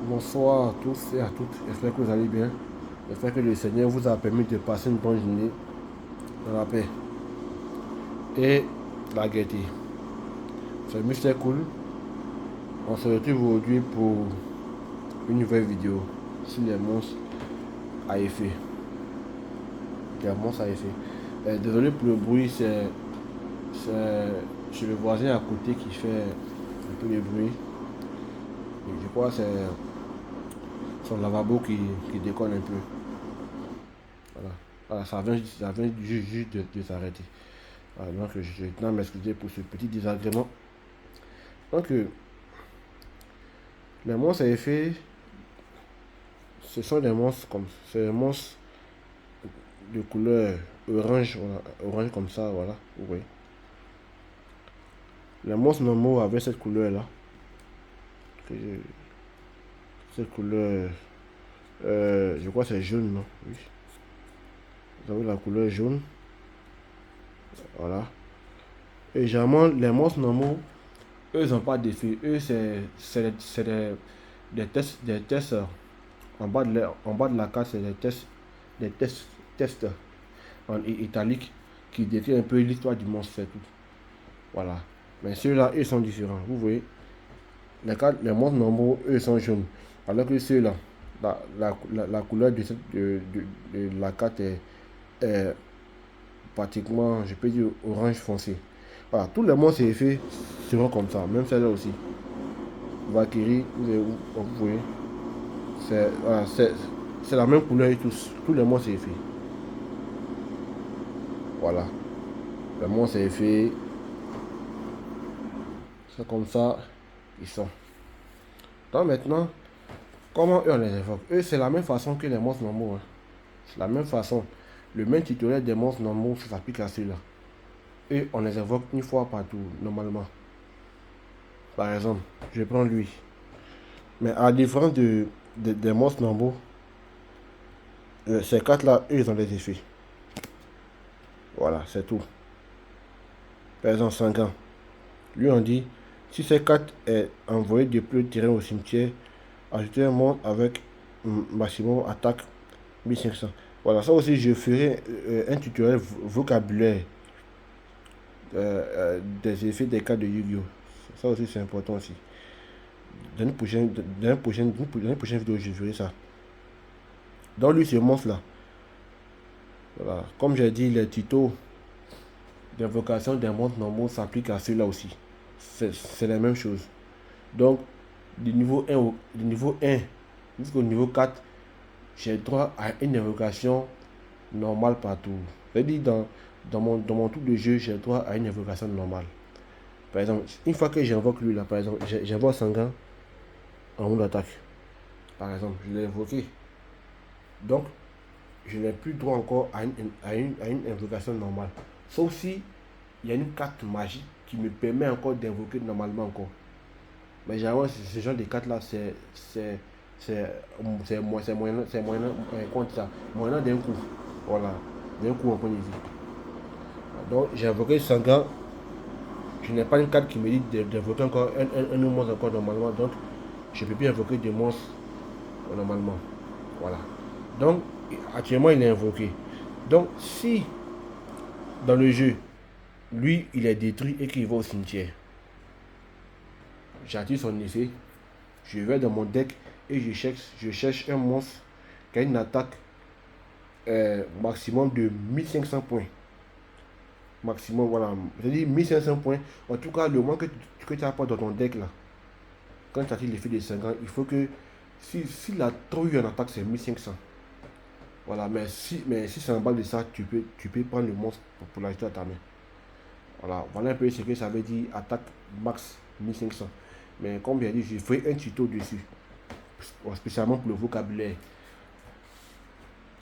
Bonsoir à tous et à toutes, j'espère que vous allez bien. J'espère que le Seigneur vous a permis de passer une bonne journée dans la paix et la gaieté. C'est Mister Cool. On se retrouve aujourd'hui pour une nouvelle vidéo sur les monstres à effet. Les monstres à effet. Désolé pour le bruit, c'est le voisin à côté qui fait un peu de bruit. Et je crois que c'est son lavabo qui déconne un peu. Voilà. Voilà, ça vient juste de s'arrêter. Voilà, donc je tiens à m'excuser pour ce petit désagrément. Donc les monstres à effet, ce sont des monstres comme c'est des monstres de couleur orange, voilà, orange comme ça, voilà, vous voyez. Les monstres normaux avec cette couleur là, cette couleur, je crois que c'est jaune, non? Oui. Vous avez la couleur jaune, voilà. Et généralement les monstres normaux, eux ils n'ont pas d'effet, eux c'est des tests en bas de la carte, c'est des tests en italique qui décrit un peu l'histoire du monstre, c'est tout. Voilà. Mais ceux-là, ils sont différents. Vous voyez, les monstres normaux, eux, sont jaunes. Alors que ceux-là, la couleur de la carte est pratiquement, je peux dire, orange foncé. Voilà, tous les monstres effets seront comme ça, même celle-là aussi. Valkyrie, vous voyez, voilà, c'est la même couleur et tous les monstres effets. Voilà, les monstres effets, c'est comme ça, ils sont. Donc maintenant, comment eux on les évoque? Eux, c'est la même façon que les monstres normaux. Hein. C'est la même façon. Le même titulaire des monstres normaux s'applique à ceux-là. Eux, on les évoque une fois partout, normalement. Par exemple, je prends lui. Mais à la différence des monstres normaux, ces quatre-là, eux, ils ont des effets. Voilà, c'est tout. Par exemple, Sangan. Lui, on dit, si ces quatre est envoyé depuis le terrain au cimetière, ajoutez un monstre avec maximum attaque 1500. Voilà, ça aussi, je ferai un tutoriel vocabulaire des effets des cartes de Yu-Gi-Oh! Ça aussi, c'est important aussi. Dans une prochaine vidéo, je ferai ça. Dans lui, ce monstre-là, voilà. Comme j'ai dit, les tutos d'invocation des monstres normaux s'appliquent à ceux-là aussi. C'est la même chose. Donc, du niveau 1 jusqu'au niveau 4, j'ai droit à une invocation normale partout. C'est-à-dire, dans mon tour de jeu, j'ai droit à une invocation normale. Par exemple, une fois que j'invoque lui là, par exemple, j'invoque Sangan en haut d'attaque. Par exemple, je l'ai invoqué. Donc, je n'ai plus droit encore à une invocation normale. Sauf si il y a une carte magique qui me permet encore d'invoquer normalement encore. Mais généralement, ce genre de cartes là, moyen d'un coup. Voilà, d'un coup on peut dire. Donc, j'ai invoqué Sangan. Je n'ai pas une carte qui me dit d'invoquer encore un monstre encore normalement. Donc, je ne peux plus invoquer des monstres normalement. Voilà. Donc, actuellement, il est invoqué. Donc, si dans le jeu, lui, il est détruit et qu'il va au cimetière, j'active son effet, je vais dans mon deck et je cherche un monstre qui a une attaque maximum de 1500 points. Maximum, voilà. C'est-à-dire 1500 points. En tout cas, le moins que tu n'as pas dans ton deck là, quand tu actives l'effet de 50, il faut que si la trop eu en attaque, c'est 1500. Voilà, mais si c'est en bas de ça, tu peux prendre le monstre pour l'ajouter à ta main. Voilà un peu ce que ça veut dire attaque max 1500. Mais comme j'ai dit, je ferai un tuto dessus, spécialement pour le vocabulaire.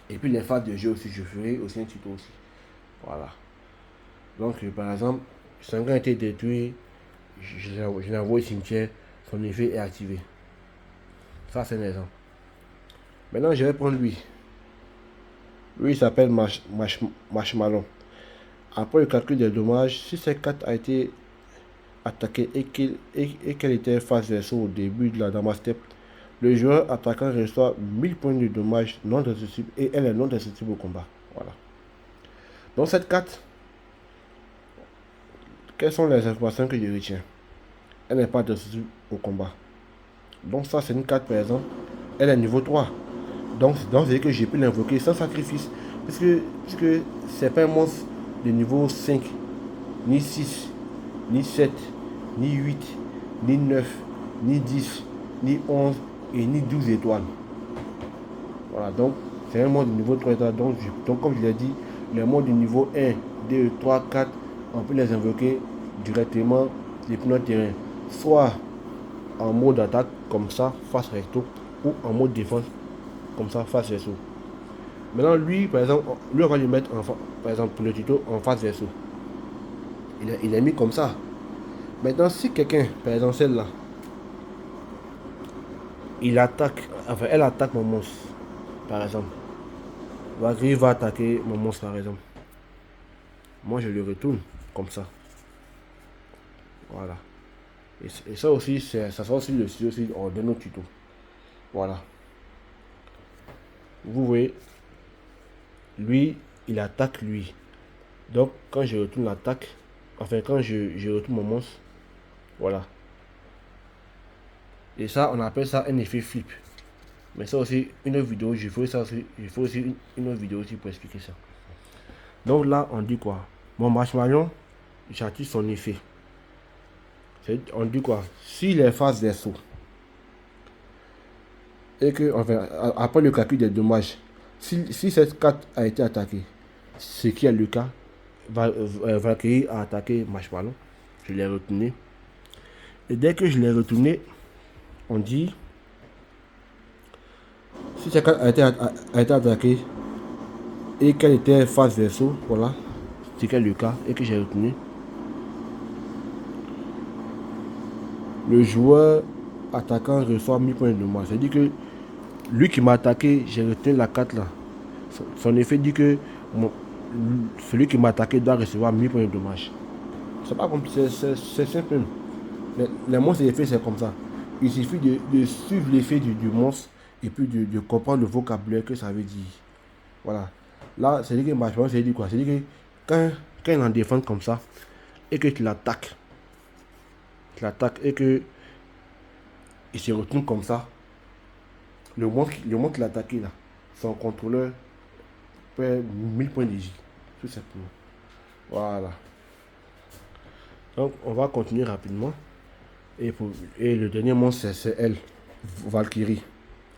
Et puis les phases de jeu aussi, je ferai aussi un tuto aussi. Voilà. Donc par exemple, si un gars a été détruit, je l'envoie au cimetière, son effet est activé. Ça c'est un exemple. Maintenant je vais prendre lui. Lui il s'appelle Marshmallow. Après le calcul des dommages, si cette carte a été attaquée et qu'elle était face verso au début de la Dama Step, Le joueur attaquant reçoit 1000 points de dommages non destructibles et elle est non destructible au combat. Voilà. Dans cette carte, quelles sont les informations que je retiens? Elle n'est pas destructible au combat. Donc ça, c'est une carte, par exemple, elle est niveau 3. Donc c'est que j'ai pu l'invoquer sans sacrifice. Puisque c'est pas un monstre de niveau 5, ni 6, ni 7, ni 8, ni 9, ni 10, ni 11 et ni 12 étoiles. Voilà, donc c'est un monstre de niveau 3 étoiles. Donc comme je l'ai dit, les monstres de niveau 1, 2, 3, 4, on peut les invoquer directement depuis notre terrain. Soit en mode attaque, comme ça, face recto, ou en mode défense, comme ça, face verso. Maintenant, lui, par exemple, lui, on va lui mettre, par exemple, pour le tuto, en face verso. Il est mis comme ça. Maintenant, si quelqu'un, par exemple, celle-là, il attaque, enfin, elle attaque mon monstre, par exemple. Valkyrie va attaquer mon monstre, par exemple. Moi, je le retourne, comme ça. Voilà. Et ça aussi, ça sera aussi le sujet aussi de nos tutos. Voilà. Vous voyez, lui, il attaque lui. Donc, quand je retourne l'attaque, enfin, quand je retourne mon monstre, voilà. Et ça, on appelle ça un effet flip. Mais ça aussi, une autre vidéo, je ferai aussi une autre vidéo aussi pour expliquer ça. Donc là, on dit quoi? Mon marshmallow, j'active son effet. On dit quoi? S'il est face verso, et que, enfin, après le calcul des dommages, si cette carte a été attaquée, ce qui est le cas, Valkyrie a attaqué Marshmallow. Je l'ai retourné. Et dès que je l'ai retourné, on dit, si cette carte a été attaquée et qu'elle était face verso, voilà, c'est quel le cas, et que j'ai retourné, le joueur attaquant reçoit 1000 points de dommage. C'est-à-dire que lui qui m'a attaqué, j'ai retenu la carte là. Son effet dit que celui qui m'a attaqué doit recevoir 1000 points de dommage. C'est pas compliqué, c'est simple. Les monstres et les effets, c'est comme ça. Il suffit de suivre l'effet du monstre et puis de comprendre le vocabulaire que ça veut dire. Voilà. Là, c'est dit que Marshmallow, c'est dit quoi? C'est dit que quand il en défend comme ça et que tu l'attaques et que il se retourne comme ça, le monstre qui l'a attaqué là, son contrôleur perd 1000 points de vie, tout simplement. Voilà. Donc on va continuer rapidement. Et le dernier monstre c'est elle, Valkyrie.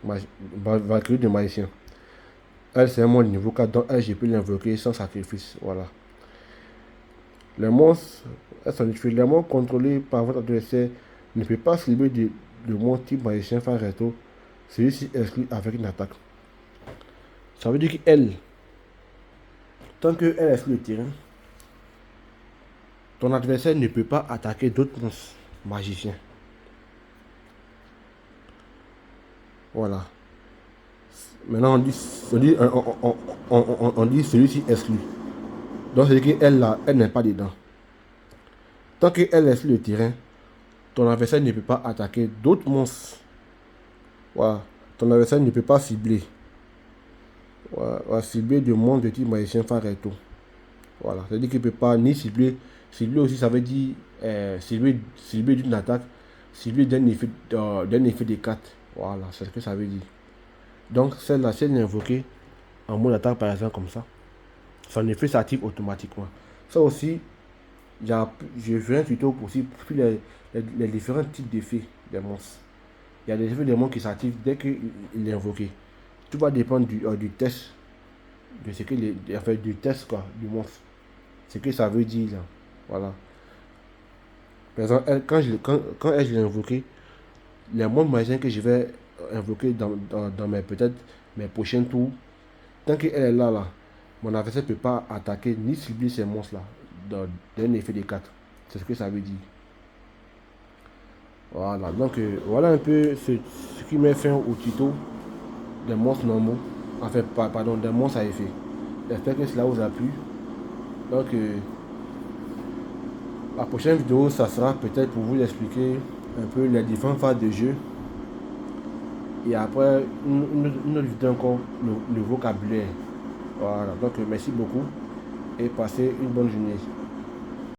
Valkyrie de magicien. Elle c'est un monstre niveau 4, donc elle j'ai pu l'invoquer sans sacrifice. Voilà. Les monstres, les monstres contrôlés par votre adversaire ne peut pas cibler de monstre type magicien face recto. Celui-ci exclut avec une attaque. Ça veut dire qu'elle, tant qu'elle est sur le terrain, ton adversaire ne peut pas attaquer d'autres monstres magiciens. Voilà. Maintenant, on dit celui-ci exclu. Donc, c'est-à-dire qu'elle là, elle n'est pas dedans. Tant qu'elle est sur le terrain, ton adversaire ne peut pas attaquer d'autres monstres. Voilà. Ton adversaire ne peut pas cibler. Voilà. Cibler de monstres de type magicien face recto. Voilà. C'est-à-dire qu'il ne peut pas ni cibler. Cibler aussi, ça veut dire cibler d'une attaque, cibler d'un effet des cartes. Voilà, c'est ce que ça veut dire. Donc, celle-là, si elle est invoquée en mode attaque, par exemple, comme ça, son effet s'active automatiquement. Ça aussi, je ferai un tuto pour les différents types d'effets des monstres. Il y a des effets des monstres qui s'activent dès qu'il est invoqué. Tout va dépendre du test, de ce que du test quoi, du monstre. Ce que ça veut dire là. Voilà. Par exemple, quand je l'ai invoqué, les monstres magiciens que je vais invoquer dans mes prochains tours, tant qu'elle est là, mon adversaire ne peut pas attaquer ni cibler ces monstres-là d'un effet des 4. C'est ce que ça veut dire. Voilà, donc voilà un peu ce qui met fin au tuto des monstres normaux. Enfin, pardon, des monstres à effet. J'espère que cela vous a plu. Donc, la prochaine vidéo, ça sera peut-être pour vous expliquer un peu les différentes phases de jeu Et après, une autre vidéo encore, le vocabulaire. Voilà, donc merci beaucoup et passez une bonne journée.